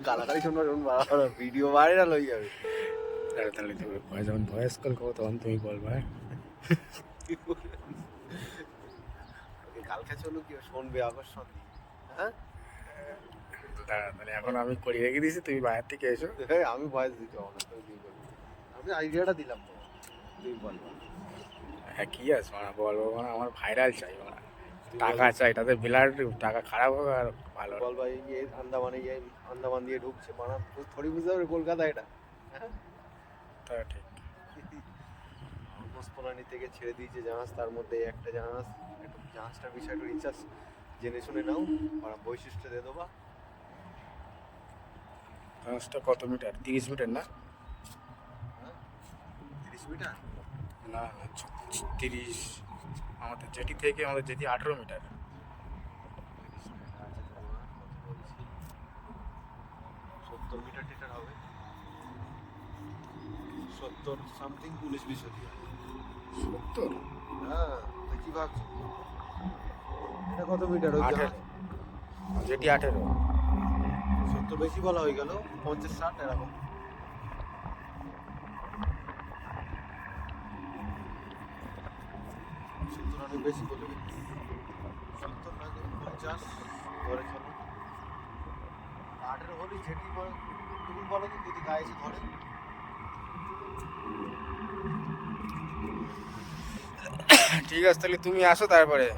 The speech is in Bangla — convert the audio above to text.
গালাগালি শুনবা শুনবা ভিডিও ভাইরাল হয়ে যাবে। তাহলে তুমি যখন ভয়েস কল করবো তখন তুমি বলবা। কালকে চলো কি শুনবে আকর্ষণ দিয়ে, হ্যাঁ তাহলে এখন আমি করে রেখে দিয়েছি, তুমি বাইরে থেকে এসো। হ্যাঁ আমি ভয়েস দিতে হবে না, তুমি বলবে। আমি আইডিয়াটা দিলাম তো, তুমি বলবা। হ্যাঁ কি আছে মানে বলবো, মানে আমার ভাইরাল চাই, মানে টাকা চাই, তাতে বিলার টাকা খারাপ হবে আর ভালো হবে। বলবা এই আন্দামানে আন্দামান দিয়ে ঢুকছে বানা, থোড়ি বুঝতে পারবে কলকাতা এটা, হ্যাঁ তা ঠিক। পোস্টপোনানি থেকে ছেড়ে দিয়েছে জাহাজ, তার মধ্যে একটা জাহাজ, একটু জাহাজটার বিষয়ে একটু রিসার্চ জেনে শুনে নাও, আর বৈশিষ্ট্য দিয়ে দেবা। জাহাজটা কত মিটার? 30 মিটার না? 30 মিটার? না 30, আমাদের জেটি থেকে আমাদের জেটি 18 মিটার। 70 মিটার টিটার হবে, 70 সামথিং 19-20 হতে পারে। 70? হ্যাঁ তো কি ভাবছো, এটা কত মিটার ওই জাহাজ? জেটি 18। 70 বেশি বলা হয়ে গেল, 50-60 এরকম। 70 অনেক বেশি বলে, 70 না 50 ধরে চলো। 18 হলেই যেটি তুমি বলো তো, যদি গায়ে এসে ধরে। ঠিক আছে, তাহলে তুমি আসো তারপরে।